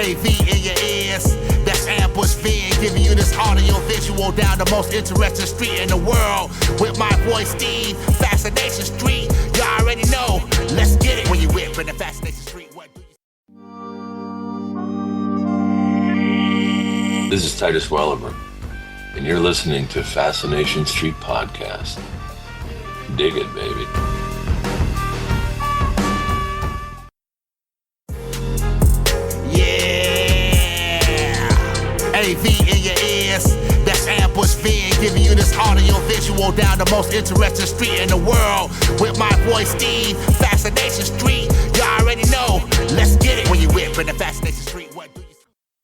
AV in your ears, that's Ambush Vid, giving you this audio visual down the most interesting street in the world. With my voice, Steve, Fascination Street, you already know. Let's get it. When you whip in the Fascination Street, what do you... This is Titus Welliver, and you're listening to Fascination Street Podcast. Dig it, baby. AV in your ears, that's Ambush Vid, giving you this audio visual down the most interesting street in the world. With my voice, Steve, Fascination Street, you already know. Let's get it. When you whip in the Fascination Street, what do you...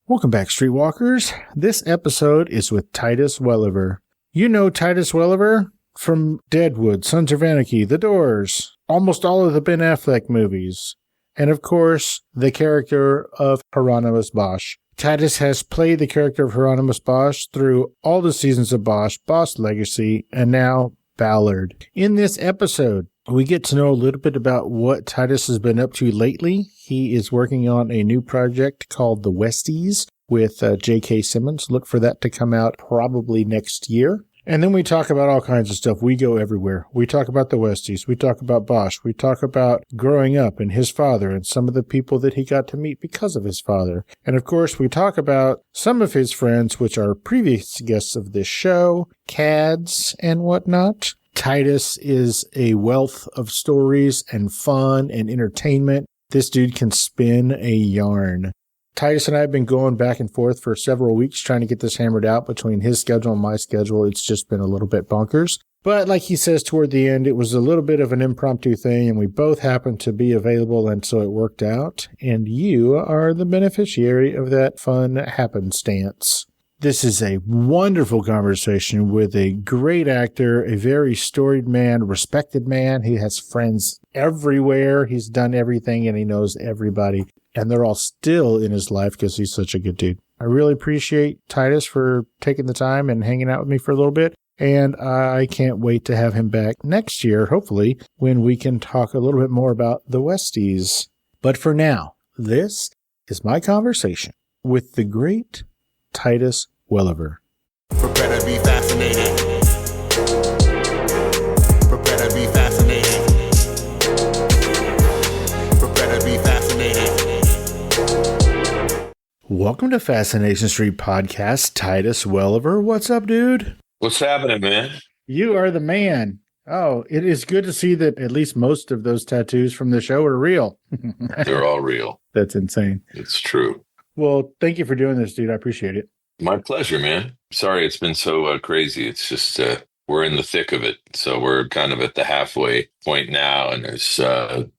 Welcome back, Streetwalkers. This episode is with Titus Welliver. You know Titus Welliver from Deadwood, Sons of Anarchy, The Doors, almost all of the Ben Affleck movies, and of course, the character of Hieronymus Bosch. Titus has played the character of Hieronymus Bosch through all the seasons of Bosch, Bosch Legacy, and now Ballard. In this episode, we get to know a little bit about what Titus has been up to lately. He is working on a new project called The Westies with J.K. Simmons. Look for that to come out probably next year. And then we talk about all kinds of stuff. We go everywhere. We talk about the Westies. We talk about Bosch. We talk about growing up and his father and some of the people that he got to meet because of his father. And of course, we talk about some of his friends, which are previous guests of this show, CADs and whatnot. Titus is a wealth of stories and fun and entertainment. This dude can spin a yarn. Titus and I have been going back and forth for several weeks trying to get this hammered out between his schedule and my schedule. It's just been a little bit bonkers. But like he says toward the end, it was a little bit of an impromptu thing, and we both happened to be available, and so it worked out. And you are the beneficiary of that fun happenstance. This is a wonderful conversation with a great actor, a very storied man, respected man. He has friends everywhere. He's done everything, and he knows everybody. And they're all still in his life because he's such a good dude. I really appreciate Titus for taking the time and hanging out with me for a little bit. And I can't wait to have him back next year, hopefully, when we can talk a little bit more about the Westies. But for now, this is my conversation with the great Titus Welliver. Prepare to be fascinated. Prepare to be fascinated. Prepare to be fascinated. Welcome to Fascination Street Podcast, Titus Welliver. What's up, dude? What's happening, man? You are the man. Oh, it is good to see that at least most of those tattoos from the show are real. They're all real. That's insane. It's true. Well, thank you for doing this, dude. I appreciate it. My pleasure, man. Sorry it's been so crazy. It's just we're in the thick of it. So we're kind of at the halfway point now, and there's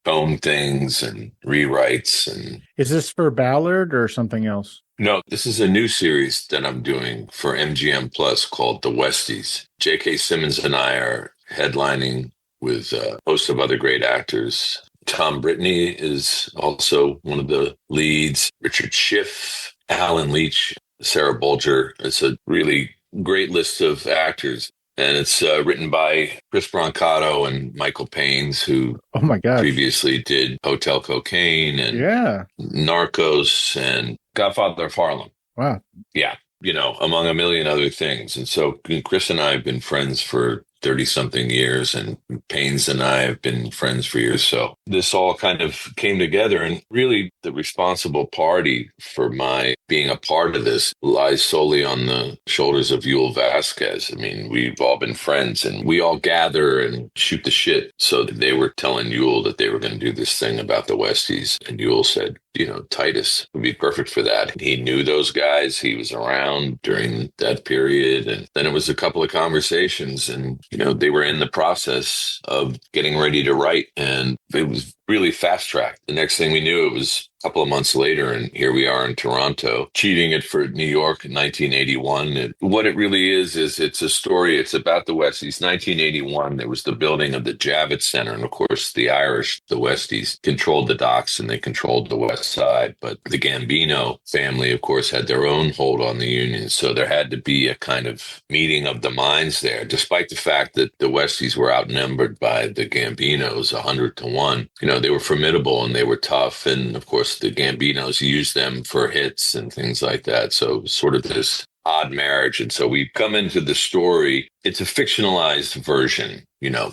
foam things and rewrites. And is this for Ballard or something else? No, this is a new series that I'm doing for MGM Plus called The Westies. J.K. Simmons and I are headlining with a host of other great actors. Tom Brittany is also one of the leads. Richard Schiff, Alan Leach, Sarah Bolger. It's a really great list of actors. And it's written by Chris Brancato and Michael Paines, who previously did Hotel Cocaine and Narcos and Godfather of Harlem. Wow. Yeah, you know, among a million other things. And so Chris and I have been friends for 30-something years, and Paines and I have been friends for years. So this all kind of came together, and really the responsible party for my being a part of this lies solely on the shoulders of Yul Vasquez. I mean, we've all been friends, and we all gather and shoot the shit. So they were telling Yul that they were going to do this thing about the Westies, and Yul said, you know, Titus would be perfect for that. He knew those guys. He was around during that period. And then it was a couple of conversations, and, you know, they were in the process of getting ready to write, and it was really fast tracked. The next thing we knew, it was a couple of months later, and here we are in Toronto, cheating it for New York in 1981. What it really is it's a story. It's about the Westies. 1981, there was the building of the Javits Center. And of course, the Irish, the Westies, controlled the docks and they controlled the West Side. But the Gambino family, of course, had their own hold on the Union. So there had to be a kind of meeting of the minds there, despite the fact that the Westies were outnumbered by the Gambinos 100-1. You know, they were formidable and they were tough. And of course, the Gambinos used them for hits and things like that. So sort of this odd marriage. And so we come into the story. It's a fictionalized version.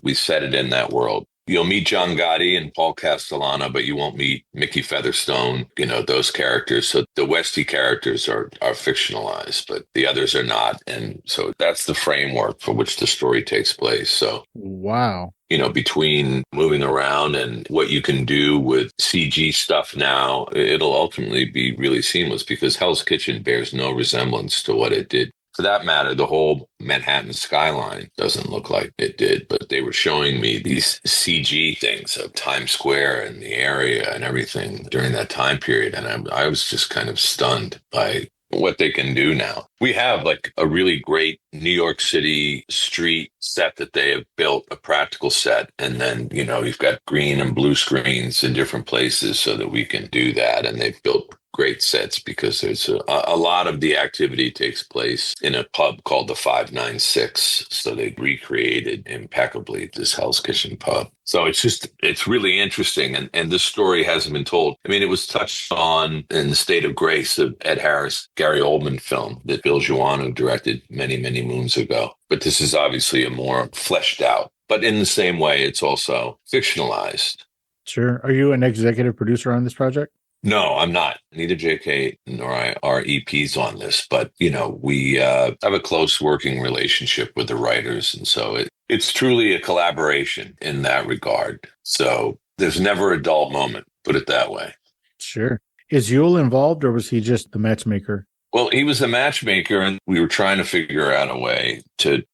We set it in that world. You'll meet John Gotti and Paul Castellano, but you won't meet Mickey Featherstone, those characters. So the Westy characters are fictionalized, but the others are not. And so that's the framework for which the story takes place. So, wow. Between moving around and what you can do with CG stuff now, it'll ultimately be really seamless because Hell's Kitchen bears no resemblance to what it did. For that matter, the whole Manhattan skyline doesn't look like it did, but they were showing me these CG things of Times Square and the area and everything during that time period. And I was just kind of stunned by what they can do now. We have like a really great New York City street set that they have built, a practical set. And then, you've got green and blue screens in different places so that we can do that. And they've built great sets because there's a lot of the activity takes place in a pub called the 596. So they recreated impeccably this Hell's Kitchen pub. So it's really interesting. And this story hasn't been told. I mean, it was touched on in The State of Grace, of Ed Harris, Gary Oldman film that Bill Giuano directed many, many moons ago. But this is obviously a more fleshed out, but in the same way, it's also fictionalized. Sure. Are you an executive producer on this project? No, I'm not. Neither JK nor I are EPs on this, but, we have a close working relationship with the writers. And so it's truly a collaboration in that regard. So there's never a dull moment, put it that way. Sure. Is Yule involved or was he just the matchmaker? Well, he was the matchmaker and we were trying to figure out a way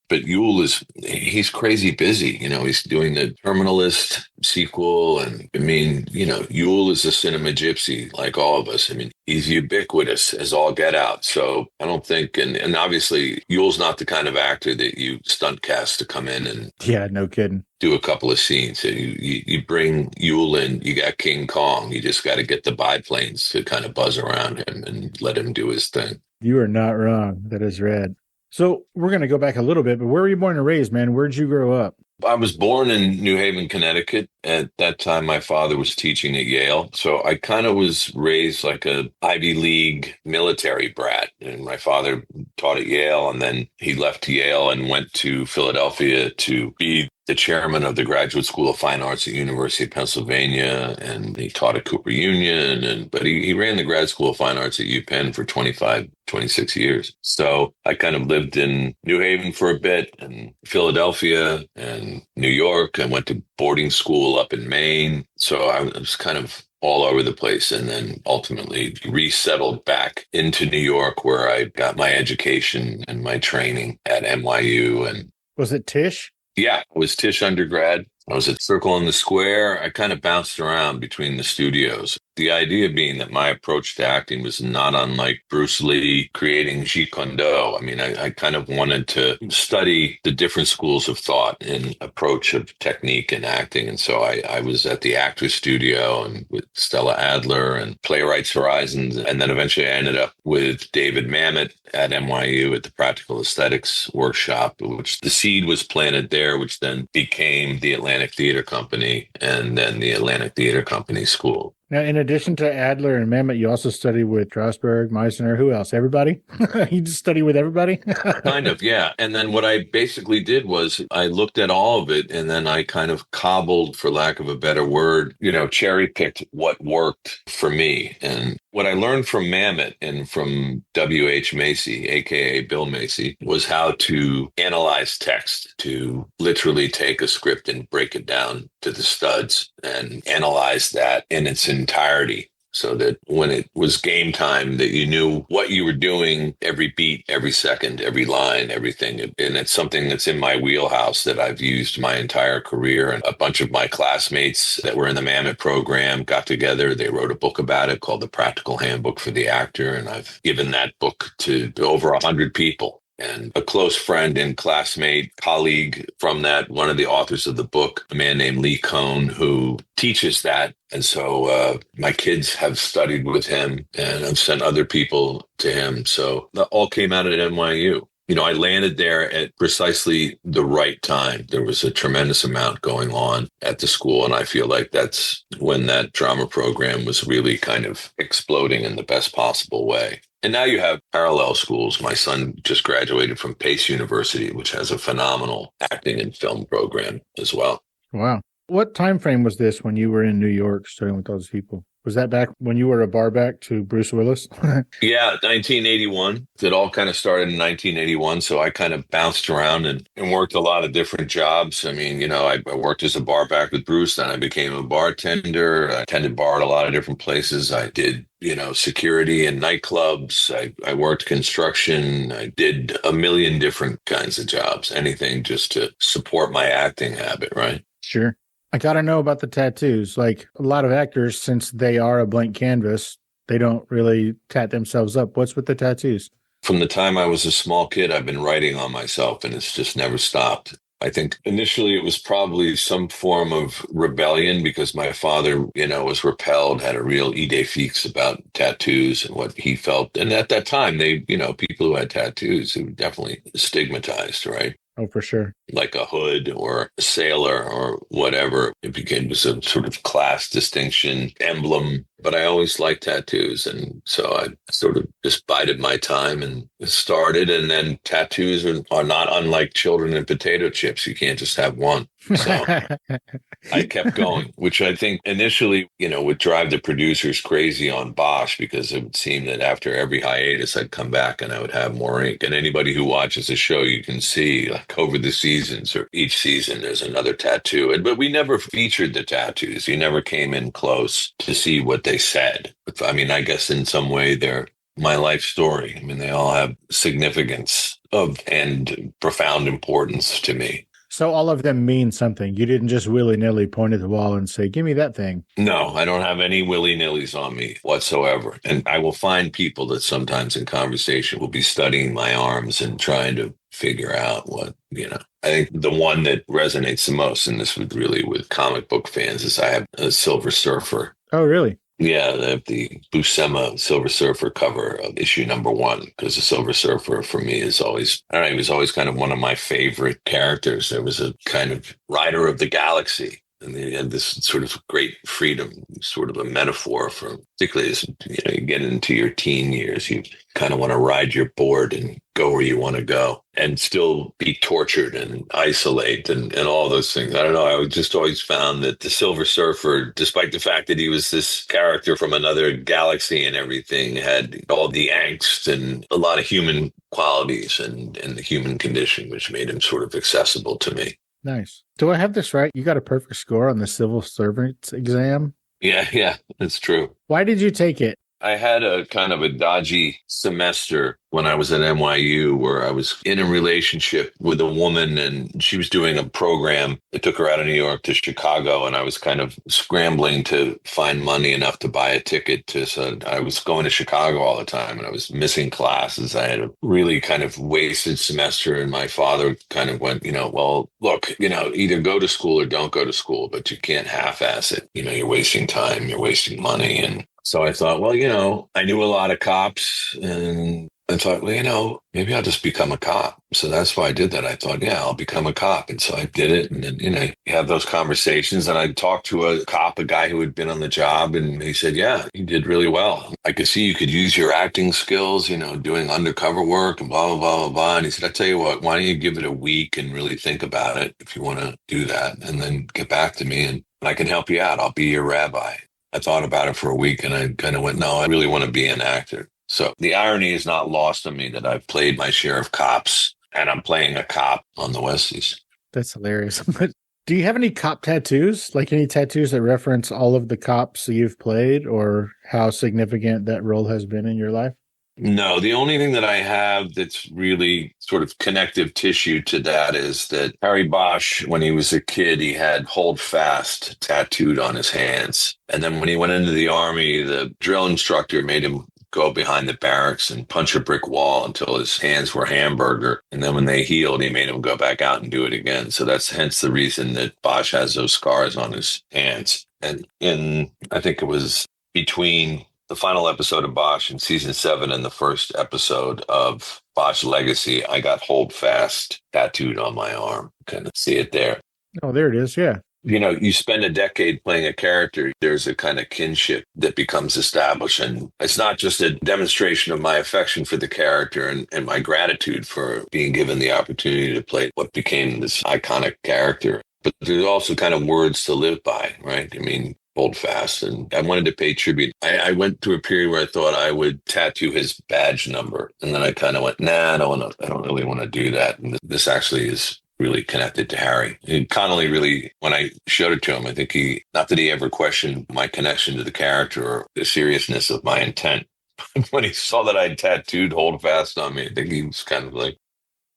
but Yule he's crazy busy. He's doing the Terminalist sequel. And I mean, Yule is a cinema gypsy like all of us. I mean, he's ubiquitous as all get out. So I don't think, and obviously Yule's not the kind of actor that you stunt cast to come in and yeah, no kidding, do a couple of scenes. So you bring Yule in, you got King Kong. You just got to get the biplanes to kind of buzz around him and let him do his thing. You are not wrong. That is rad. So we're going to go back a little bit, but where were you born and raised, man? Where'd you grow up? I was born in New Haven, Connecticut. At that time, my father was teaching at Yale. So I kind of was raised like a Ivy League military brat. And my father taught at Yale, and then he left Yale and went to Philadelphia to be the chairman of the Graduate School of Fine Arts at University of Pennsylvania. And he taught at Cooper Union. But he ran the Grad School of Fine Arts at UPenn for 26 years. So I kind of lived in New Haven for a bit, and Philadelphia and New York. I went to boarding school up in Maine. So I was kind of all over the place, and then ultimately resettled back into New York, where I got my education and my training at NYU. And was it Tisch? Yeah, it was Tisch undergrad. I was at Circle in the Square. I kind of bounced around between the studios. The idea being that my approach to acting was not unlike Bruce Lee creating Jeet Kune Do. I mean, I kind of wanted to study the different schools of thought and approach of technique and acting. And so I was at the Actors Studio and with Stella Adler and Playwrights Horizons. And then eventually I ended up with David Mamet at NYU at the Practical Aesthetics Workshop, which the seed was planted there, which then became the Atlantic Theater Company and then the Atlantic Theater Company School. Now, in addition to Adler and Mamet, you also study with Strasberg, Meisner, who else? Everybody? You just study with everybody? Kind of, yeah. And then what I basically did was I looked at all of it and then I kind of cobbled, for lack of a better word, cherry picked what worked for me. And what I learned from Mamet and from W.H. Macy, a.k.a. Bill Macy, was how to analyze text, to literally take a script and break it down to the studs and analyze that in its entirety, so that when it was game time, that you knew what you were doing, every beat, every second, every line, everything. And it's something that's in my wheelhouse that I've used my entire career. And a bunch of my classmates that were in the Mamet program got together. They wrote a book about it called The Practical Handbook for the Actor. And I've given that book to over 100 people. And a close friend and classmate, colleague from that, one of the authors of the book, a man named Lee Cohn, who teaches that. And so my kids have studied with him and I've sent other people to him. So that all came out at NYU. I landed there at precisely the right time. There was a tremendous amount going on at the school, and I feel like that's when that drama program was really kind of exploding in the best possible way. And now you have parallel schools. My son just graduated from Pace University, which has a phenomenal acting and film program as well. Wow. What time frame was this when you were in New York studying with those people? Was that back when you were a barback to Bruce Willis? Yeah, 1981. It all kind of started in 1981. So I kind of bounced around and worked a lot of different jobs. I mean, I worked as a barback with Bruce. Then I became a bartender. I tended bar at a lot of different places. I did, security in nightclubs. I worked construction. I did a million different kinds of jobs, anything just to support my acting habit, right? Sure. I got to know about the tattoos. Like a lot of actors, since they are a blank canvas, they don't really tat themselves up. What's with the tattoos? From the time I was a small kid, I've been writing on myself, and it's just never stopped. I think initially it was probably some form of rebellion because my father, was repelled, had a real idée fixe about tattoos and what he felt. And at that time, people who had tattoos, they were definitely stigmatized, right? Oh, for sure. Like a hood or a sailor or whatever. It became some sort of class distinction emblem. But I always liked tattoos. And so I sort of just bided my time and started. And then tattoos are not unlike children and potato chips. You can't just have one. So I kept going, which I think initially, would drive the producers crazy on Bosch because it would seem that after every hiatus, I'd come back and I would have more ink. And anybody who watches the show, you can see like over the seasons or each season, there's another tattoo. But we never featured the tattoos. You never came in close to see what they said. I mean, I guess in some way they're my life story. I mean, they all have significance and profound importance to me. So all of them mean something. You didn't just willy-nilly point at the wall and say, give me that thing. No, I don't have any willy-nillys on me whatsoever. And I will find people that sometimes in conversation will be studying my arms and trying to figure out what, I think the one that resonates the most, and this would really with comic book fans, is I have a Silver Surfer. Oh, really? Yeah, the Buscema Silver Surfer cover of issue #1, because the Silver Surfer for me is always, I don't know, he was always kind of one of my favorite characters. There was a kind of rider of the galaxy. And they had this sort of great freedom, sort of a metaphor for, particularly as you get into your teen years, you kind of want to ride your board and go where you want to go and still be tortured and isolate and all those things. I don't know. I just always found that the Silver Surfer, despite the fact that he was this character from another galaxy and everything, had all the angst and a lot of human qualities and the human condition, which made him sort of accessible to me. Nice. Do I have this right? You got a perfect score on the civil servants exam? Yeah, that's true. Why did you take it? I had a kind of a dodgy semester when I was at NYU where I was in a relationship with a woman and she was doing a program that took her out of New York to Chicago. And I was kind of scrambling to find money enough to buy a ticket so I was going to Chicago all the time and I was missing classes. I had a really kind of wasted semester. And my father kind of went, well, look, either go to school or don't go to school, but you can't half-ass it. You're wasting time, you're wasting money. And so I thought, well, I knew a lot of cops and I thought, well, maybe I'll just become a cop. So that's why I did that. I thought, yeah, I'll become a cop. And so I did it. And then, you have those conversations. And I talked to a cop, a guy who had been on the job. And he said, yeah, you did really well. I could see you could use your acting skills, doing undercover work and blah, blah, blah, blah, blah. And he said, I tell you what, why don't you give it a week and really think about it if you want to do that and then get back to me and I can help you out. I'll be your rabbi. I thought about it for a week and I kind of went, no, I really want to be an actor. So the irony is not lost on me that I've played my share of cops and I'm playing a cop on the Westies. That's hilarious. Do you have any cop tattoos? Like any tattoos that reference all of the cops that you've played or how significant that role has been in your life? No, the only thing that I have that's really sort of connective tissue to that is that Harry Bosch, when he was a kid, he had hold fast tattooed on his hands. And then when he went into the army, the drill instructor made him go behind the barracks and punch a brick wall until his hands were hamburger. And then when they healed, he made him go back out and do it again. So that's hence the reason that Bosch has those scars on his hands. And I think it was between the final episode of Bosch in season 7 and the first episode of Bosch Legacy, I got Hold Fast tattooed on my arm. Kind of see it there. Oh, there it is. Yeah. You know, you spend a decade playing a character, there's a kind of kinship that becomes established. And it's not just a demonstration of my affection for the character and my gratitude for being given the opportunity to play what became this iconic character, but there's also kind of words to live by, right? I mean, hold fast. And I wanted to pay tribute. I went through a period where I thought I would tattoo his badge number. And then I kind of went, nah, I don't really want to do that. And this actually is really connected to Harry. And Connolly really, when I showed it to him, I think not that he ever questioned my connection to the character or the seriousness of my intent. When he saw that I tattooed Hold Fast on me, I think he was kind of like,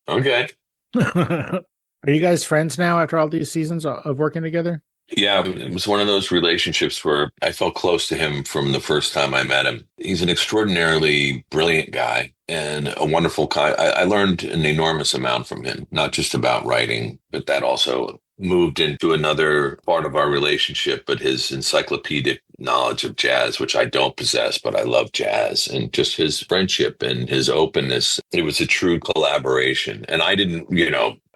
okay. Are you guys friends now after all these seasons of working together? Yeah, it was one of those relationships where I felt close to him from the first time I met him. He's an extraordinarily brilliant guy and a wonderful guy. I learned an enormous amount from him, not just about writing, but that also moved into another part of our relationship, but his encyclopedic knowledge of jazz, which I don't possess, but I love jazz, and just his friendship and his openness. It was a true collaboration. And I didn't,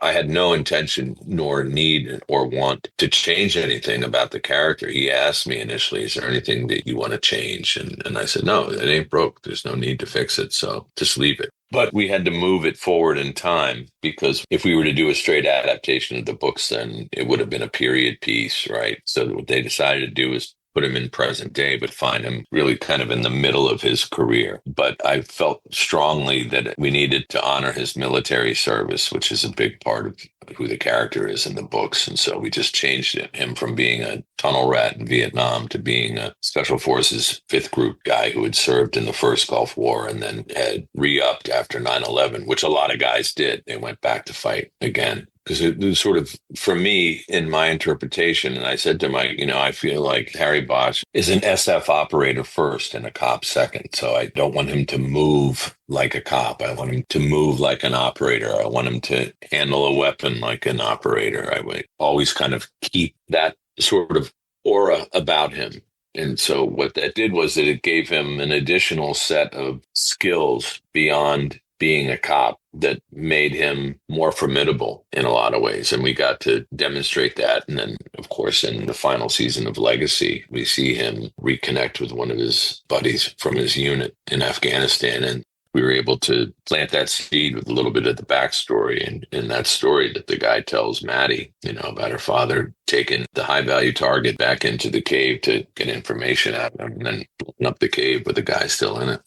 I had no intention nor need or want to change anything about the character. He asked me initially, is there anything that you want to change? And I said, no, it ain't broke. There's no need to fix it. So just leave it. But we had to move it forward in time, because if we were to do a straight adaptation of the books, then it would have been a period piece, right? So what they decided to do is put him in present day, but find him really kind of in the middle of his career. But I felt strongly that we needed to honor his military service, which is a big part of who the character is in the books. And so we just changed him from being a tunnel rat in Vietnam to being a Special Forces 5th Group guy who had served in the first Gulf War and then had re-upped after 9/11, which a lot of guys did. They went back to fight again. Because it was sort of, for me, in my interpretation, and I said to Mike, I feel like Harry Bosch is an SF operator first and a cop second. So I don't want him to move like a cop. I want him to move like an operator. I want him to handle a weapon like an operator. I would always kind of keep that sort of aura about him. And so what that did was that it gave him an additional set of skills beyond being a cop that made him more formidable in a lot of ways. And we got to demonstrate that. And then, of course, in the final season of Legacy, we see him reconnect with one of his buddies from his unit in Afghanistan. And we were able to plant that seed with a little bit of the backstory. And in that story that the guy tells Maddie, about her father taking the high value target back into the cave to get information out of him and then blowing up the cave with the guy still in it.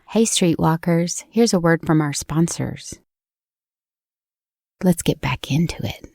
Hey, Streetwalkers, here's a word from our sponsors. Let's get back into it.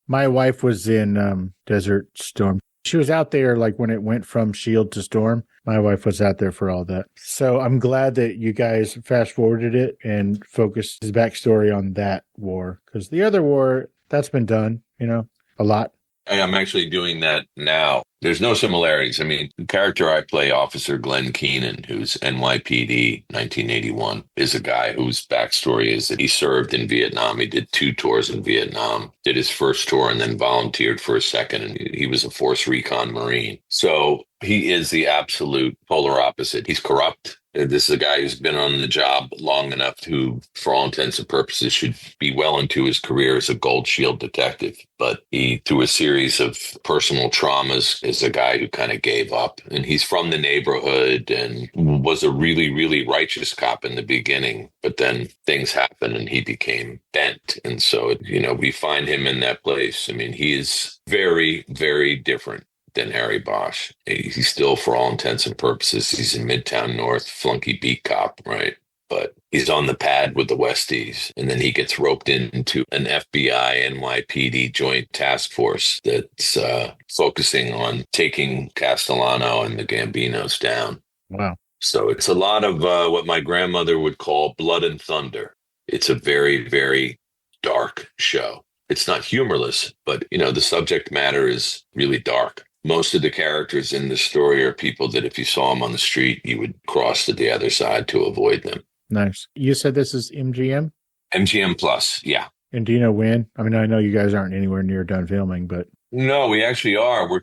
My wife was in Desert Storm. She was out there like when it went from Shield to Storm. My wife was out there for all that. So I'm glad that you guys fast forwarded it and focused his backstory on that war. Because the other war, that's been done, a lot. I'm actually doing that now. There's no similarities. I mean, the character I play, Officer Glenn Keenan, who's NYPD 1981, is a guy whose backstory is that he served in Vietnam. He did 2 tours in Vietnam, did his first tour and then volunteered for a second. And he was a Force Recon Marine. So he is the absolute polar opposite. He's corrupt. This is a guy who's been on the job long enough who, for all intents and purposes, should be well into his career as a Gold Shield detective. But he, through a series of personal traumas, is a guy who kind of gave up. And he's from the neighborhood and was a really, really righteous cop in the beginning. But then things happened and he became bent. And so, we find him in that place. I mean, he is very, very different than Harry Bosch. He's still, for all intents and purposes, he's in Midtown North, flunky beat cop, right? But he's on the pad with the Westies. And then he gets roped into an FBI NYPD joint task force that's focusing on taking Castellano and the Gambinos down. Wow. So it's a lot of what my grandmother would call blood and thunder. It's a very, very dark show. It's not humorless, but, the subject matter is really dark. Most of the characters in the story are people that if you saw them on the street, you would cross to the other side to avoid them. Nice. You said this is MGM? MGM Plus, yeah. And do you know when? I mean, I know you guys aren't anywhere near done filming, but... No, we actually are. We're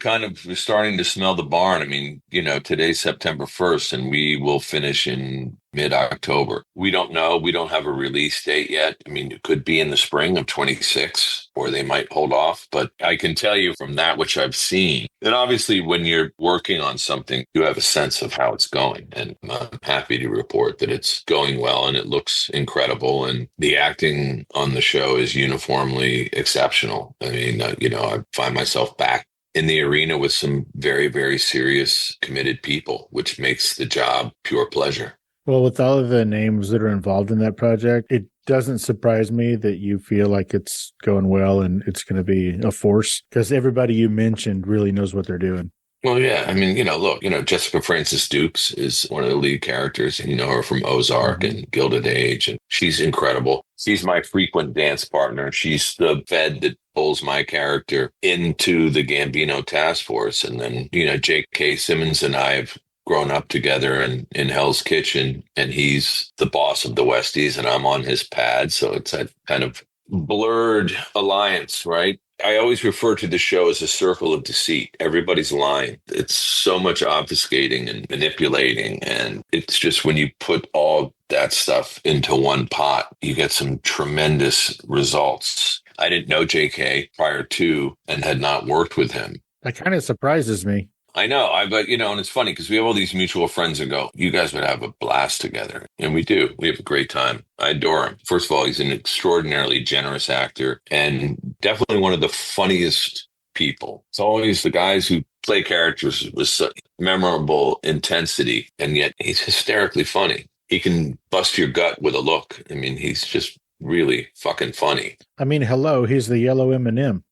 starting to smell the barn. I mean, today's September 1st and we will finish in mid-October. We don't know. We don't have a release date yet. I mean, it could be in the spring of 26 or they might hold off. But I can tell you from that which I've seen, and obviously when you're working on something, you have a sense of how it's going. And I'm happy to report that it's going well and it looks incredible. And the acting on the show is uniformly exceptional. I mean, I find myself back in the arena with some very, very serious, committed people, which makes the job pure pleasure. Well, with all of the names that are involved in that project, it doesn't surprise me that you feel like it's going well and it's going to be a force because everybody you mentioned really knows what they're doing. Well, yeah. I mean, look, Jessica Francis Dukes is one of the lead characters. And you know her from Ozark and Gilded Age, and she's incredible. She's my frequent dance partner. She's the Fed that pulls my character into the Gambino task force. And then, J.K. Simmons and I have grown up together in Hell's Kitchen, and he's the boss of the Westies and I'm on his pad. So it's a kind of blurred alliance, right? I always refer to the show as a circle of deceit. Everybody's lying. It's so much obfuscating and manipulating. And it's just when you put all that stuff into one pot, you get some tremendous results. I didn't know JK prior to and had not worked with him. That kind of surprises me. I know, but and it's funny because we have all these mutual friends who go, you guys would have a blast together. And we do. We have a great time. I adore him. First of all, he's an extraordinarily generous actor and definitely one of the funniest people. It's always the guys who play characters with such memorable intensity, and yet he's hysterically funny. He can bust your gut with a look. I mean, he's just really fucking funny. I mean, hello, he's the yellow M&M.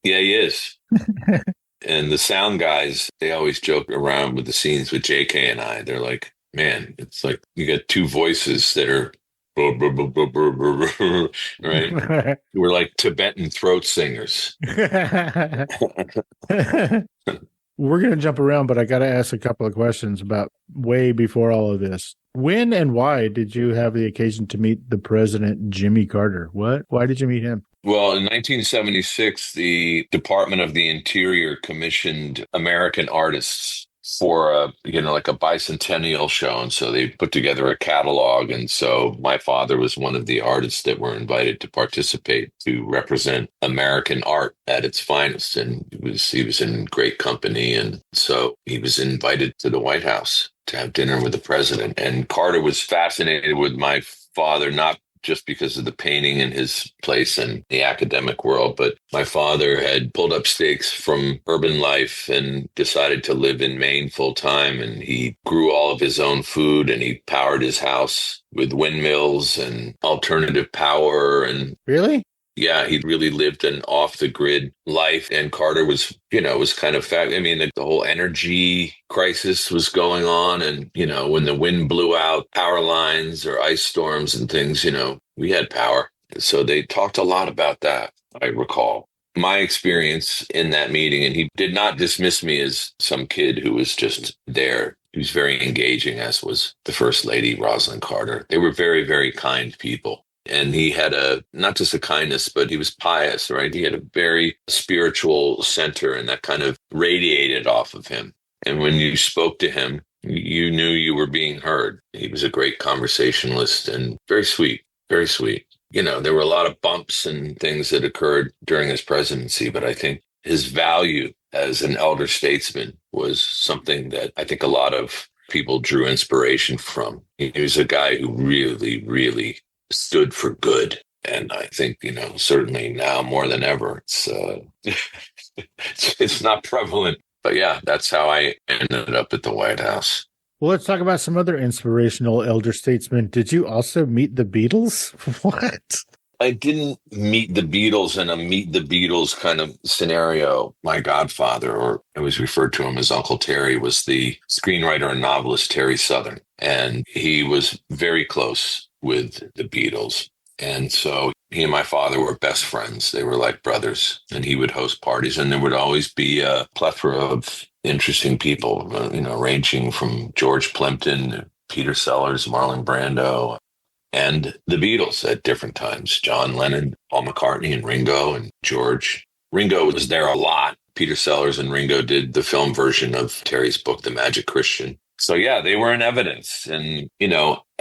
Yeah, he is. And the sound guys, they always joke around with the scenes with JK and I. They're like, man, it's like you got two voices that are right? We're like Tibetan throat singers. We're going to jump around, but I got to ask a couple of questions about way before all of this. When and why did you have the occasion to meet the president, Jimmy Carter? Why did you meet him? Well, in 1976, the Department of the Interior commissioned American artists for like a bicentennial show. And so they put together a catalog. And so my father was one of the artists that were invited to participate to represent American art at its finest. And he was in great company. And so he was invited to the White House to have dinner with the president. And Carter was fascinated with my father, not just because of the painting in his place in the academic world. But my father had pulled up stakes from urban life and decided to live in Maine full time. And he grew all of his own food and he powered his house with windmills and alternative power. And really? Yeah, he really lived an off-the-grid life. And Carter was, was kind of, the whole energy crisis was going on. And, when the wind blew out power lines or ice storms and things, we had power. So they talked a lot about that, I recall. My experience in that meeting, and he did not dismiss me as some kid who was just there. He was very engaging, as was the First Lady, Rosalind Carter. They were very, very kind people. And he had not just a kindness, but he was pious, right? He had a very spiritual center, and that kind of radiated off of him. And when you spoke to him, you knew you were being heard. He was a great conversationalist and very sweet, very sweet. There were a lot of bumps and things that occurred during his presidency, but I think his value as an elder statesman was something that I think a lot of people drew inspiration from. He was a guy who really, really stood for good. And I think, certainly now more than ever, it's not prevalent. But yeah, that's how I ended up at the White House. Well, let's talk about some other inspirational elder statesmen. Did you also meet the Beatles? What? I didn't meet the Beatles in a meet the Beatles kind of scenario. My godfather, or I always referred to him as Uncle Terry, was the screenwriter and novelist Terry Southern. And he was very close with the Beatles. And so he and my father were best friends. They were like brothers, and he would host parties, and there would always be a plethora of interesting people, ranging from George Plimpton, Peter Sellers, Marlon Brando, and the Beatles at different times. John Lennon, Paul McCartney, and Ringo, and George. Ringo was there a lot. Peter Sellers and Ringo did the film version of Terry's book, The Magic Christian. So yeah, they were in evidence. And,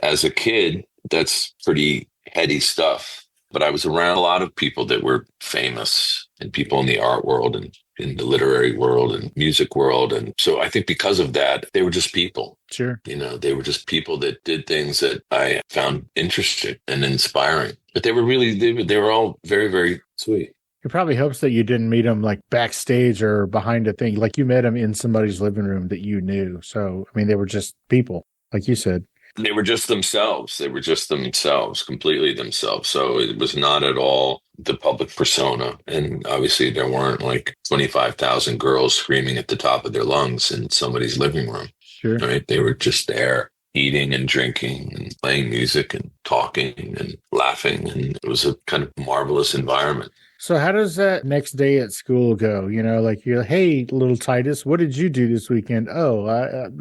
as a kid, that's pretty heady stuff. But I was around a lot of people that were famous and people in the art world and in the literary world and music world. And so I think because of that, they were just people. Sure. They were just people that did things that I found interesting and inspiring. But they were all very, very sweet. It probably helps that you didn't meet them like backstage or behind a thing. Like you met them in somebody's living room that you knew. So, I mean, they were just people, like you said. They were just themselves. They were just themselves, completely themselves. So it was not at all the public persona. And obviously there weren't like 25,000 girls screaming at the top of their lungs in somebody's living room. Sure. Right? They were just there eating and drinking and playing music and talking and laughing. And it was a kind of marvelous environment. So how does that next day at school go? Like you're, hey, little Titus, what did you do this weekend? Oh,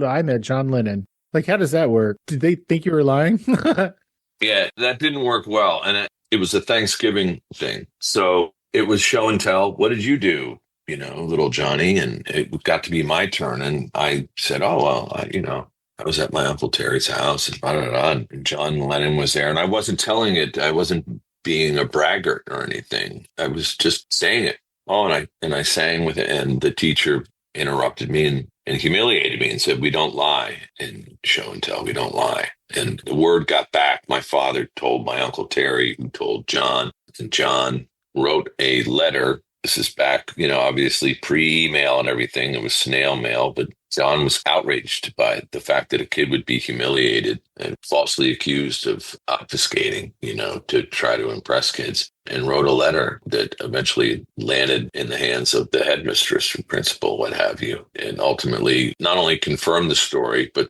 I met John Lennon. Like, how does that work? Did they think you were lying? Yeah, that didn't work well. And it was a Thanksgiving thing. So it was show and tell. What did you do? Little Johnny. And it got to be my turn. And I said, oh, well, I was at my Uncle Terry's house and and John Lennon was there. And I wasn't telling it. I wasn't being a braggart or anything. I was just saying it. Oh, and I sang with it. And the teacher interrupted me and humiliated me and said, we don't lie in show and tell. We don't lie. And the word got back. My father told my Uncle Terry, who told John, and John wrote a letter. This is back, obviously pre-email and everything. It was snail mail, but John was outraged by the fact that a kid would be humiliated and falsely accused of obfuscating, to try to impress kids, and wrote a letter that eventually landed in the hands of the headmistress and principal, what have you, and ultimately not only confirmed the story, but,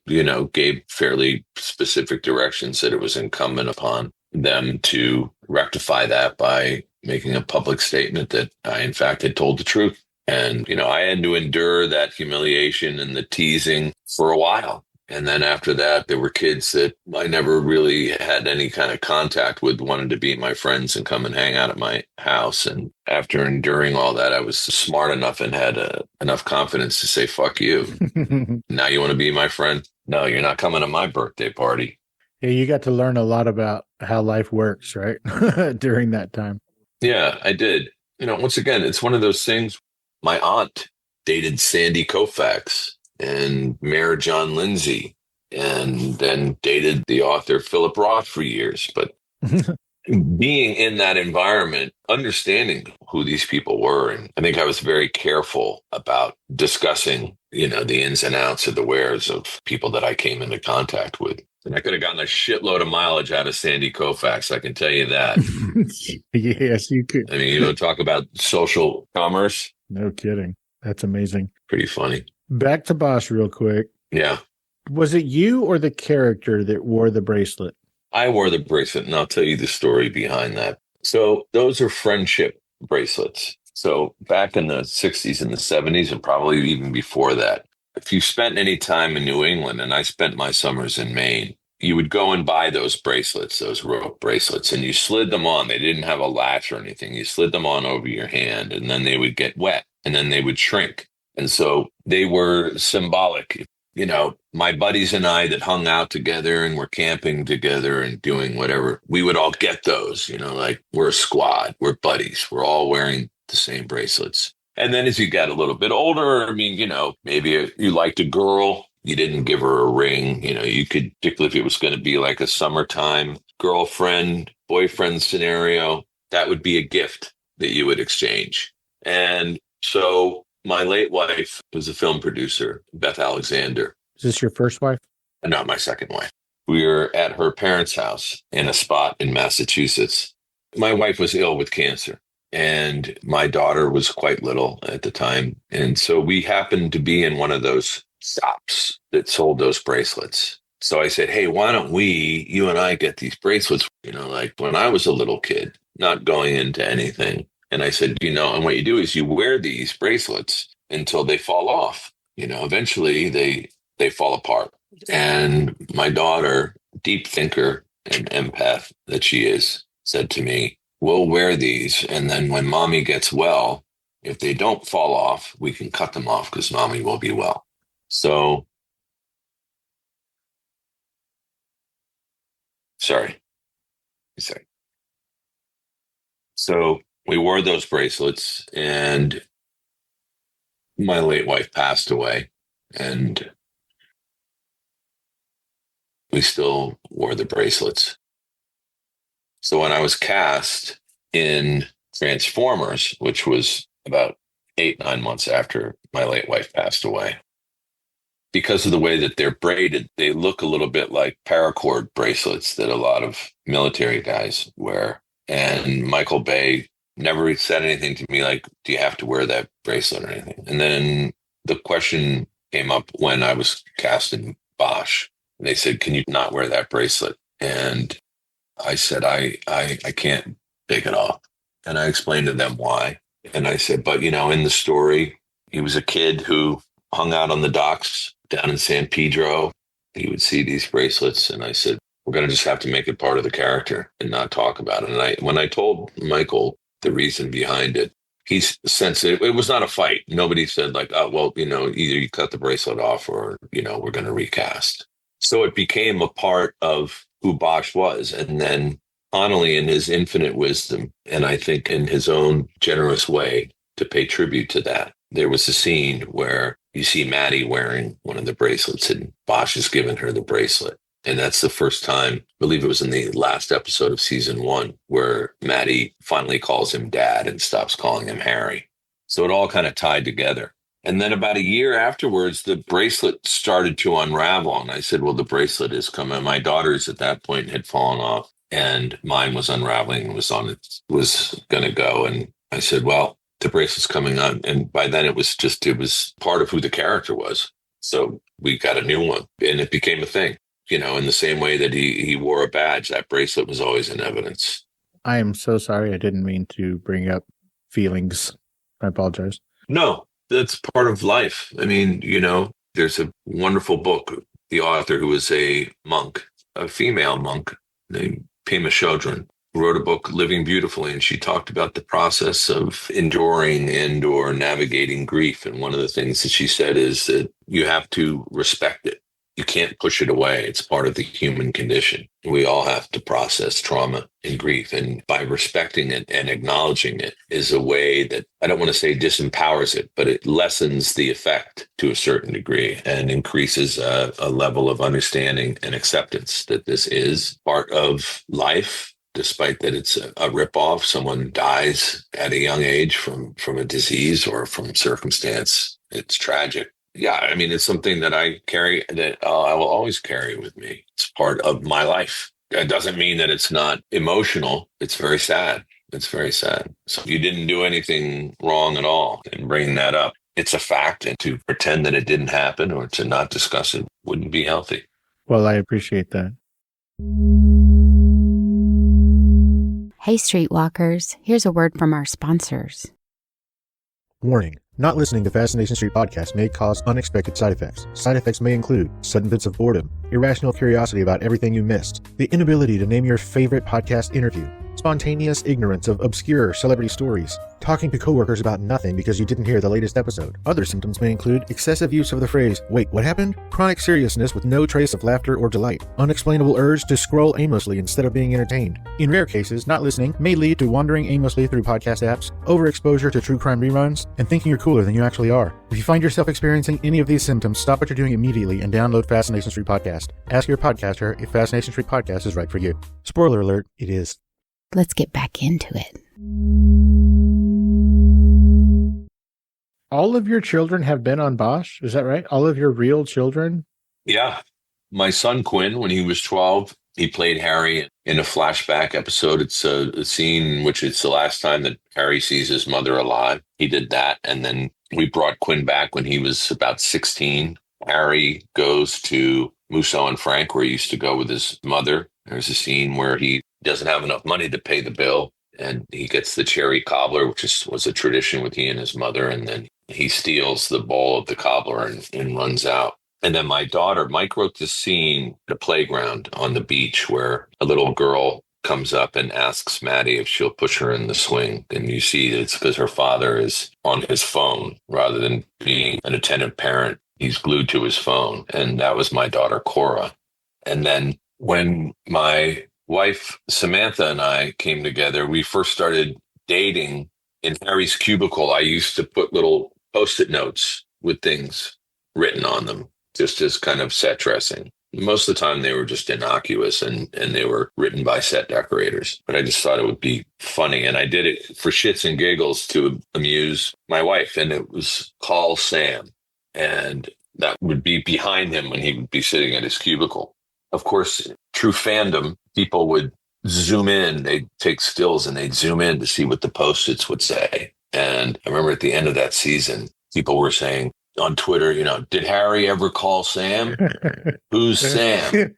gave fairly specific directions that it was incumbent upon them to rectify that by making a public statement that I, in fact, had told the truth. And, I had to endure that humiliation and the teasing for a while. And then after that, there were kids that I never really had any kind of contact with, wanted to be my friends and come and hang out at my house. And after enduring all that, I was smart enough and had enough confidence to say, fuck you. Now you want to be my friend? No, you're not coming to my birthday party. Yeah, you got to learn a lot about how life works, right? During that time. Yeah, I did. Once again, it's one of those things. My aunt dated Sandy Koufax and Mayor John Lindsay, and then dated the author Philip Roth for years. But being in that environment, understanding who these people were, and I think I was very careful about discussing, the ins and outs of the wares of people that I came into contact with. And I could have gotten a shitload of mileage out of Sandy Koufax, I can tell you that. Yes, you could. I mean, talk about social commerce. No kidding. That's amazing. Pretty funny. Back to Bosch real quick. Yeah. Was it you or the character that wore the bracelet? I wore the bracelet, and I'll tell you the story behind that. So those are friendship bracelets. So back in the 60s and the 70s, and probably even before that, if you spent any time in New England, and I spent my summers in Maine, you would go and buy those bracelets, those rope bracelets, and you slid them on. They didn't have a latch or anything. You slid them on over your hand, and then they would get wet, and then they would shrink. And so they were symbolic. My buddies and I that hung out together and were camping together and doing whatever, we would all get those, like we're a squad, we're buddies, we're all wearing the same bracelets. And then as you got a little bit older, maybe you liked a girl, you didn't give her a ring. You could, particularly if it was going to be like a summertime girlfriend, boyfriend scenario, that would be a gift that you would exchange. And so my late wife was a film producer, Beth Alexander. Is this your first wife? Not my second wife. We were at her parents' house in a spot in Massachusetts. My wife was ill with cancer. And my daughter was quite little at the time. And so we happened to be in one of those shops that sold those bracelets. So I said, hey, why don't you and I get these bracelets, like when I was a little kid, not going into anything. And I said, and what you do is you wear these bracelets until they fall off. Eventually they fall apart. And my daughter, deep thinker and empath that she is, said to me, we'll wear these, and then when mommy gets well, If they don't fall off, we can cut them off because mommy will be well. So, sorry. So we wore those bracelets, and my late wife passed away, and we still wore the bracelets. So when I was cast in Transformers, which was about 8-9 months after my late wife passed away, because of the way that they're braided, they look a little bit like paracord bracelets that a lot of military guys wear. And Michael Bay never said anything to me like, do you have to wear that bracelet or anything? And then the question came up when I was cast in Bosch. They said, can you not wear that bracelet? And I said, I can't take it off. And I explained to them why. And I said, but in the story, he was a kid who hung out on the docks down in San Pedro. He would see these bracelets. And I said, we're going to just have to make it part of the character and not talk about it. And when I told Michael the reason behind it, he sensed it. It was not a fight. Nobody said like, oh, well, either you cut the bracelet off or, we're going to recast. So it became a part of who Bosch was. And then Connolly, in his infinite wisdom, and I think in his own generous way to pay tribute to that, there was a scene where you see Maddie wearing one of the bracelets and Bosch has given her the bracelet. And that's the first time, I believe it was in the last episode of season 1, where Maddie finally calls him dad and stops calling him Harry. So it all kind of tied together. And then about a year afterwards, the bracelet started to unravel. And I said, well, the bracelet is coming. My daughter's at that point had fallen off and mine was unraveling and was going to go. And I said, well, the bracelet's coming on. And by then it was part of who the character was. So we got a new one and it became a thing. In the same way that he wore a badge, that bracelet was always in evidence. I am so sorry. I didn't mean to bring up feelings. I apologize. No, that's part of life. I mean, there's a wonderful book. The author, who was a monk, a female monk named Pema Chodron, wrote a book, Living Beautifully, and she talked about the process of enduring and or navigating grief. And one of the things that she said is that you have to respect it. You can't push it away. It's part of the human condition. We all have to process trauma and grief. And by respecting it and acknowledging it is a way that, I don't want to say disempowers it, but it lessens the effect to a certain degree and increases a level of understanding and acceptance that this is part of life, despite that it's a ripoff. Someone dies at a young age from a disease or from circumstance. It's tragic. Yeah, I mean, it's something that I carry, that I will always carry with me. It's part of my life. It doesn't mean that it's not emotional. It's very sad. It's very sad. So you didn't do anything wrong at all in bringing that up. It's a fact, and to pretend that it didn't happen or to not discuss it wouldn't be healthy. Well, I appreciate that. Hey, Streetwalkers, here's a word from our sponsors. Warning. Not listening to Fascination Street podcast may cause unexpected side effects. Side effects may include sudden fits of boredom, irrational curiosity about everything you missed, the inability to name your favorite podcast interview, spontaneous ignorance of obscure celebrity stories, talking to coworkers about nothing because you didn't hear the latest episode. Other symptoms may include excessive use of the phrase, wait, what happened? Chronic seriousness with no trace of laughter or delight, unexplainable urge to scroll aimlessly instead of being entertained. In rare cases, not listening may lead to wandering aimlessly through podcast apps, overexposure to true crime reruns, and thinking you're cooler than you actually are. If you find yourself experiencing any of these symptoms, stop what you're doing immediately and download Fascination Street Podcast. Ask your podcaster if Fascination Street Podcast is right for you. Spoiler alert, it is. Let's get back into it. All of your children have been on Bosch? Is that right? All of your real children? Yeah. My son, Quinn, when he was 12, he played Harry in a flashback episode. It's a scene in which it's the last time that Harry sees his mother alive. He did that. And then we brought Quinn back when he was about 16. Harry goes to Musso and Frank, where he used to go with his mother. There's a scene where he doesn't have enough money to pay the bill, and he gets the cherry cobbler, which was a tradition with he and his mother, and then he steals the bowl of the cobbler and runs out. And then my daughter, Mike, wrote this scene at a playground on the beach where a little girl comes up and asks Maddie if she'll push her in the swing. And you see that it's because her father is on his phone rather than being an attentive parent. He's glued to his phone. And that was my daughter, Cora. And then when my wife, Samantha, and I came together, we first started dating in Harry's cubicle. I used to put little Post-it notes with things written on them, just as kind of set dressing. Most of the time they were just innocuous and they were written by set decorators. But I just thought it would be funny. And I did it for shits and giggles to amuse my wife. And it was Call Sam. And that would be behind him when he would be sitting at his cubicle. Of course, true fandom, people would zoom in. They'd take stills and they'd zoom in to see what the Post-its would say. And I remember at the end of that season, people were saying, on Twitter, did Harry ever call Sam? Who's Sam?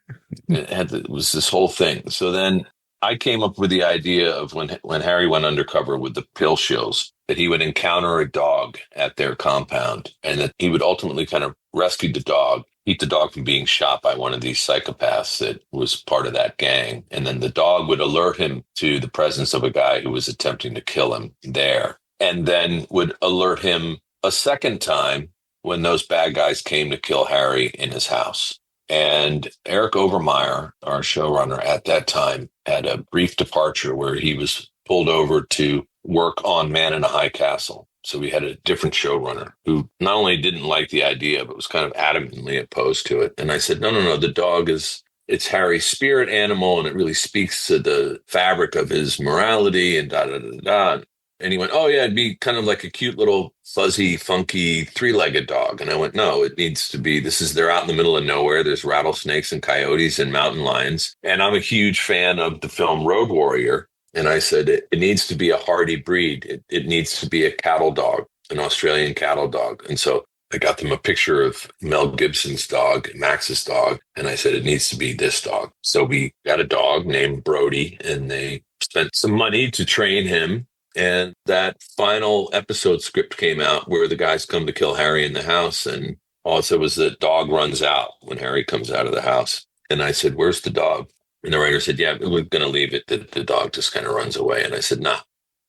It was this whole thing. So then I came up with the idea of when Harry went undercover with the pill shills, that he would encounter a dog at their compound and that he would ultimately kind of rescue the dog, keep the dog from being shot by one of these psychopaths that was part of that gang. And then the dog would alert him to the presence of a guy who was attempting to kill him there, and then would alert him a second time when those bad guys came to kill Harry in his house. And Eric Overmyer, our showrunner at that time, had a brief departure where he was pulled over to work on Man in a High Castle. So we had a different showrunner who not only didn't like the idea, but was kind of adamantly opposed to it. And I said, no, the dog it's Harry's spirit animal, and it really speaks to the fabric of his morality and da-da-da-da. And he went, oh, yeah, it'd be kind of like a cute little fuzzy, funky, three-legged dog. And I went, no, it needs to be, they're out in the middle of nowhere. There's rattlesnakes and coyotes and mountain lions. And I'm a huge fan of the film Road Warrior. And I said, it needs to be a hardy breed. It needs to be a cattle dog, an Australian cattle dog. And so I got them a picture of Mel Gibson's dog, Max's dog. And I said, it needs to be this dog. So we got a dog named Brody, and they spent some money to train him. And that final episode script came out where the guys come to kill Harry in the house. And all it said was the dog runs out when Harry comes out of the house. And I said, where's the dog? And the writer said, yeah, we're going to leave it. The dog just kind of runs away. And I said, nah,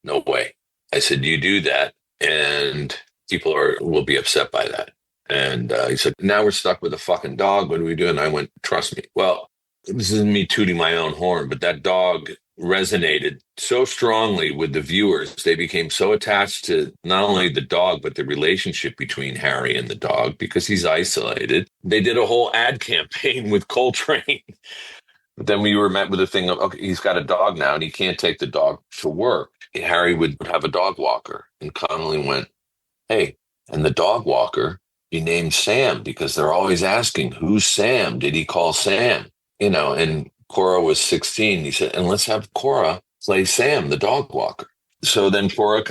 no way. I said, you do that and people will be upset by that. And he said, now we're stuck with a fucking dog. What do we do? And I went, trust me. Well, this isn't me tooting my own horn, but that dog resonated so strongly with the viewers. They became so attached to not only the dog, but the relationship between Harry and the dog, because he's isolated. They did a whole ad campaign with Coltrane. But then we were met with the thing of, okay, he's got a dog now and he can't take the dog to work. And Harry would have a dog walker. And Connolly went, hey, and the dog walker, he named Sam, because they're always asking, who's Sam? Did he call Sam? And Cora was 16. He said, and let's have Cora play Sam, the dog walker. So then Cora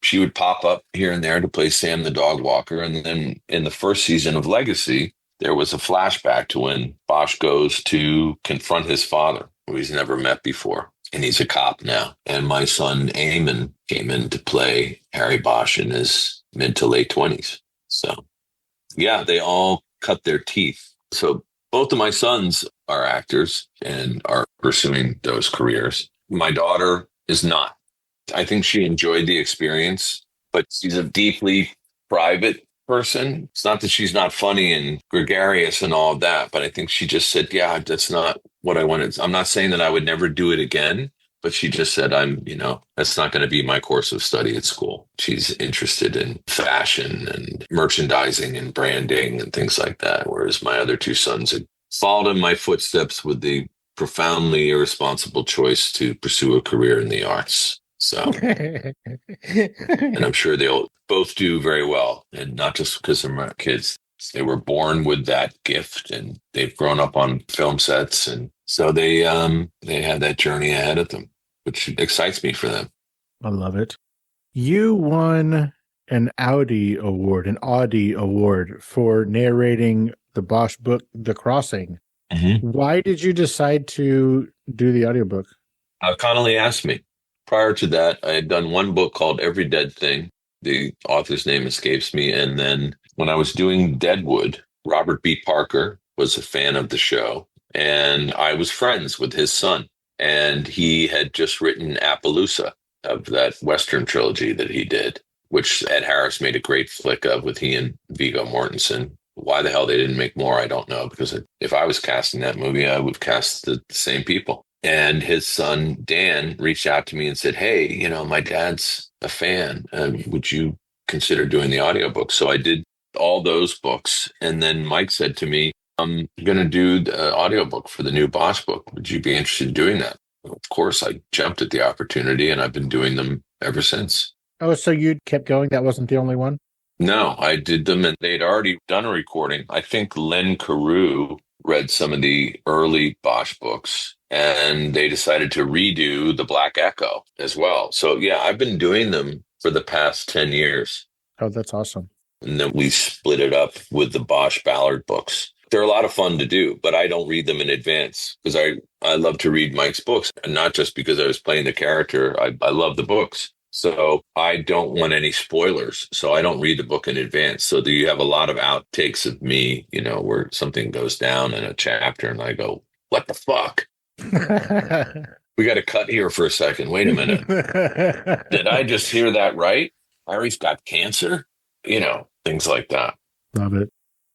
she would pop up here and there to play Sam, the dog walker. And then in the first season of Legacy, there was a flashback to when Bosch goes to confront his father, who he's never met before. And he's a cop now. And my son, Eamon, came in to play Harry Bosch in his mid to late 20s. So, yeah, they all cut their teeth. So both of my sons are actors and are pursuing those careers. My daughter is not. I think she enjoyed the experience, but she's a deeply private person. It's not that she's not funny and gregarious and all of that, but I think she just said, yeah, that's not what I wanted. I'm not saying that I would never do it again, but she just said, that's not going to be my course of study at school. She's interested in fashion and merchandising and branding and things like that. Whereas my other two sons had followed in my footsteps with the profoundly irresponsible choice to pursue a career in the arts. So, and I'm sure they'll both do very well, and not just because they're my kids. They were born with that gift, and they've grown up on film sets, and so they have that journey ahead of them, which excites me for them. I love it. You won an Audi award for narrating the Bosch book, The Crossing. Mm-hmm. Why did you decide to do the audiobook? Connolly asked me. Prior to that, I had done one book called Every Dead Thing. The author's name escapes me. And then when I was doing Deadwood, Robert B. Parker was a fan of the show, and I was friends with his son. and he had just written Appaloosa of that Western trilogy that he did, which Ed Harris made a great flick of with he and Viggo Mortensen. Why the hell they didn't make more, I don't know, because if I was casting that movie, I would cast the same people. And his son, Dan, reached out to me and said, hey, my dad's a fan. Would you consider doing the audiobook? So I did all those books. And then Mike said to me, I'm going to do the audiobook for the new Bosch book. Would you be interested in doing that? Of course, I jumped at the opportunity, and I've been doing them ever since. Oh, so you kept going? That wasn't the only one? No, I did them, and they'd already done a recording. I think Len Carew read some of the early Bosch books, and they decided to redo The Black Echo as well. So, yeah, I've been doing them for the past 10 years. Oh, that's awesome. And then we split it up with the Bosch Ballard books. They're a lot of fun to do, but I don't read them in advance because I love to read Mike's books, and not just because I was playing the character. I love the books. So I don't want any spoilers. So I don't read the book in advance. So you have a lot of outtakes of me, where something goes down in a chapter and I go, what the fuck? We got to cut here for a second. Wait a minute. Did I just hear that right? Harry's got cancer? Things like that. Love it.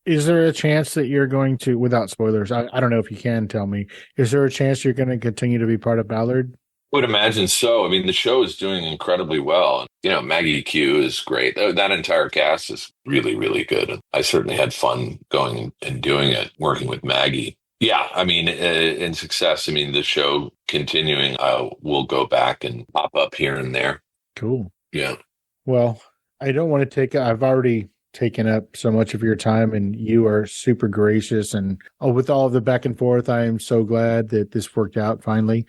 Is there a chance that you're going to, without spoilers, I don't know if you can tell me, is there a chance you're going to continue to be part of Ballard? I would imagine so. I mean, the show is doing incredibly well. Maggie Q is great. That entire cast is really, really good. I certainly had fun going and doing it, working with Maggie. Yeah, I mean, in success, the show continuing, we'll go back and pop up here and there. Cool. Yeah. Well, I don't want to I've already taken up so much of your time, and you are super gracious. And with all of the back and forth, I am so glad that this worked out finally.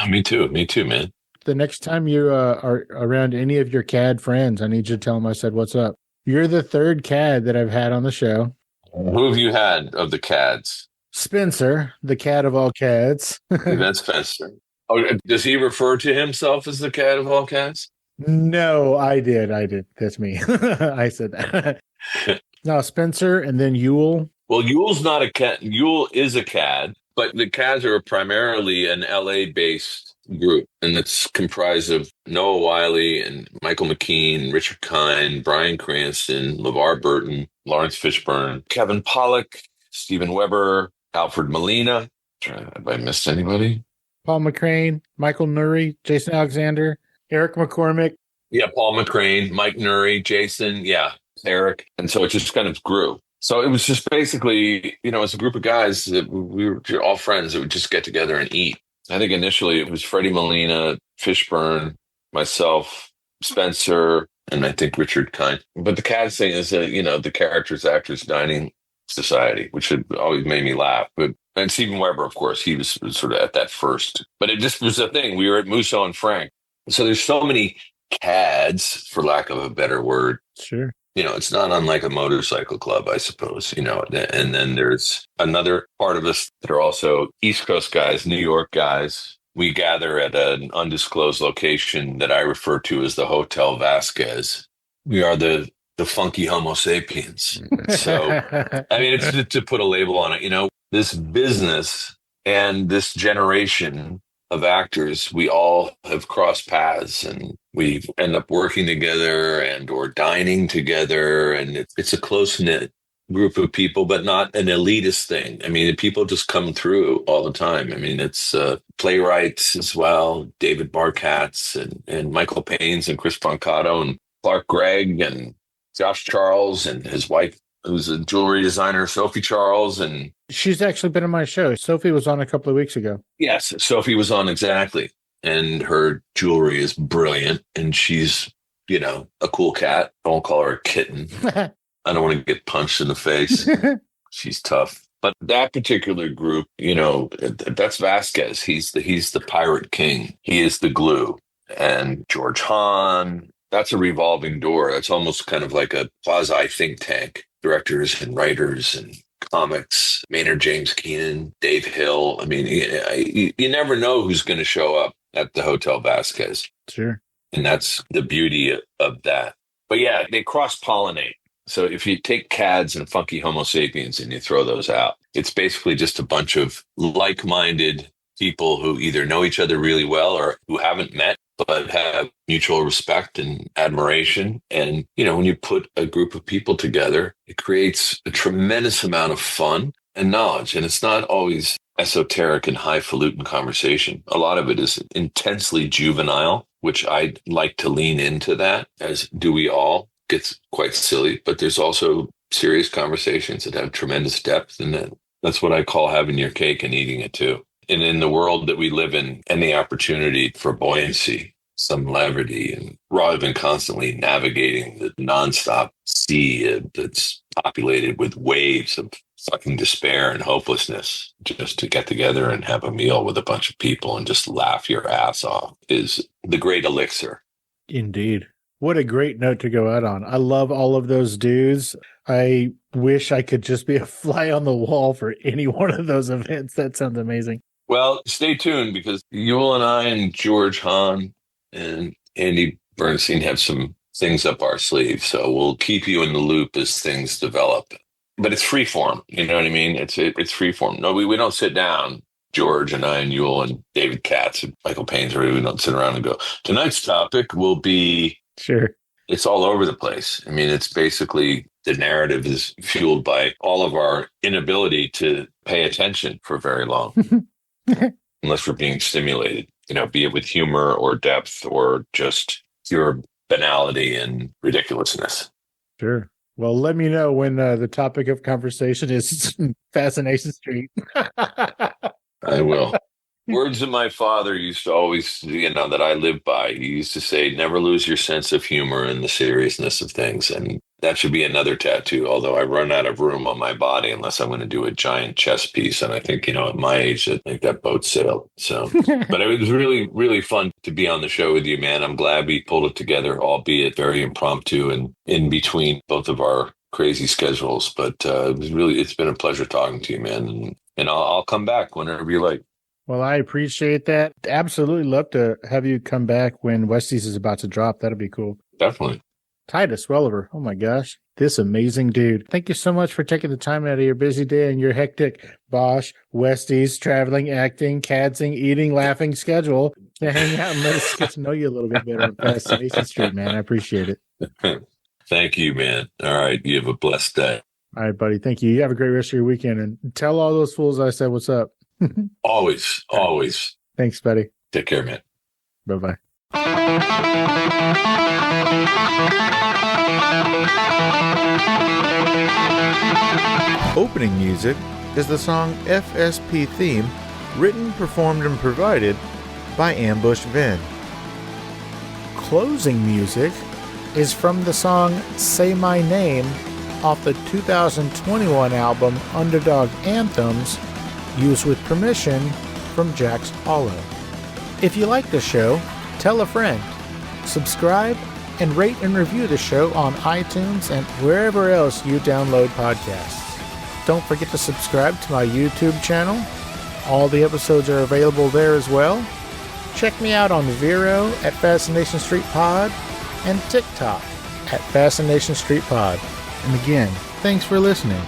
Me too, man. The next time you are around any of your CAD friends, I need you to tell them I said, what's up? You're the third CAD that I've had on the show. Who have you had of the CADs? Spencer, the CAD of all CADs. That's Spencer. Oh, does he refer to himself as the CAD of all CADs? No, I did. That's me. I said that. No, Spencer and then Yule. Well, Yule's not a CAD. Yule is a CAD, but the CADs are primarily an LA-based group, and it's comprised of Noah Wiley and Michael McKean, Richard Kine, Bryan Cranston, LeVar Burton, Lawrence Fishburne, Kevin Pollak, Steven Weber, Alfred Molina. Have I missed anybody? Paul McCrane, Michael Nuri, Jason Alexander, Eric McCormick. Yeah, Paul McCrane, Mike Nuri, Jason, Eric. And so it just kind of grew. So it was just basically, as a group of guys that we were all friends that would just get together and eat. I think initially it was Freddie Molina, Fishburne, myself, Spencer, and I think Richard Kine. But the CAD thing is that, the Characters Actors Dining Society, which had always made me laugh. And Steven Weber, of course, he was sort of at that first. But it just was a thing. We were at Musso and Frank. So there's so many CADs, for lack of a better word. Sure. It's not unlike a motorcycle club, I suppose, and then there's another part of us that are also East Coast guys, New York guys. We gather at an undisclosed location that I refer to as the Hotel Vasquez. We are the funky Homo sapiens. So, it's to put a label on it, this business and this generation of actors, we all have crossed paths, and we end up working together or dining together. And it's a close-knit group of people, but not an elitist thing. People just come through all the time. It's playwrights as well, David Barkatz and Michael Paines and Chris Brancato and Clark Gregg and Josh Charles and his wife, who's a jewelry designer, Sophie Charles. And she's actually been on my show. Sophie was on a couple of weeks ago. Yes, Sophie was on, exactly. And her jewelry is brilliant. And she's, a cool cat. Don't call her a kitten. I don't want to get punched in the face. She's tough. But that particular group, that's Vasquez. He's the pirate king. He is the glue. And George Hahn, that's a revolving door. That's almost kind of like a quasi think tank. Directors and writers and comics, Maynard James Keenan, Dave Hill. You never know who's going to show up at the Hotel Vasquez. Sure. And that's the beauty of that. But yeah, they cross-pollinate. So if you take CADs and funky Homo sapiens and you throw those out, it's basically just a bunch of like-minded people who either know each other really well or who haven't met, but have mutual respect and admiration. And, when you put a group of people together, it creates a tremendous amount of fun and knowledge. And it's not always esoteric and highfalutin conversation. A lot of it is intensely juvenile, which I like to lean into that, as do we all. Gets quite silly, but there's also serious conversations that have tremendous depth. And that's what I call having your cake and eating it too. And in the world that we live in, any opportunity for buoyancy, some levity, and rather than constantly navigating the nonstop sea that's populated with waves of fucking despair and hopelessness, just to get together and have a meal with a bunch of people and just laugh your ass off is the great elixir. Indeed. What a great note to go out on. I love all of those dudes. I wish I could just be a fly on the wall for any one of those events. That sounds amazing. Well, stay tuned, because Yule and I and George Hahn and Andy Bernstein have some things up our sleeve. So we'll keep you in the loop as things develop. But it's free form. You know what I mean? It's free form. No, we don't sit down. George and I and Yule and David Katz and Michael Painsbury, we don't sit around and go, tonight's topic will be... Sure. It's all over the place. I mean, it's basically the narrative is fueled by all of our inability to pay attention for very long, unless we're being stimulated, be it with humor or depth or just pure banality and ridiculousness. Sure. Well, let me know when the topic of conversation is Fascination Street. I will. Words that my father used to always, that I live by. He used to say, never lose your sense of humor in the seriousness of things. And that should be another tattoo, although I run out of room on my body unless I'm going to do a giant chest piece. And I think, at my age, I think that boat sailed. So, but it was really, really fun to be on the show with you, man. I'm glad we pulled it together, albeit very impromptu and in between both of our crazy schedules. But it's been a pleasure talking to you, man. And I'll come back whenever you like. Well, I appreciate that. Absolutely love to have you come back when Westies is about to drop. That'd be cool. Definitely. Titus Welliver. Oh my gosh. This amazing dude. Thank you so much for taking the time out of your busy day and your hectic Bosch, Westies, traveling, acting, cadsing, eating, laughing schedule to hang out and let us get to know you a little bit better on Fascination Street, man. I appreciate it. Thank you, man. All right. You have a blessed day. All right, buddy. Thank you. You have a great rest of your weekend, and tell all those fools I said what's up. Always. Thanks, buddy. Take care, man. Bye-bye. Opening music is the song FSP Theme, written, performed, and provided by Ambush Vin. Closing music is from the song Say My Name off the 2021 album Underdog Anthems, used with permission from Jack's Hollow. If you like the show, tell a friend. Subscribe and rate and review the show on iTunes and wherever else you download podcasts. Don't forget to subscribe to my YouTube channel. All the episodes are available there as well. Check me out on Vero at Fascination Street Pod and TikTok at Fascination Street Pod. And again, thanks for listening.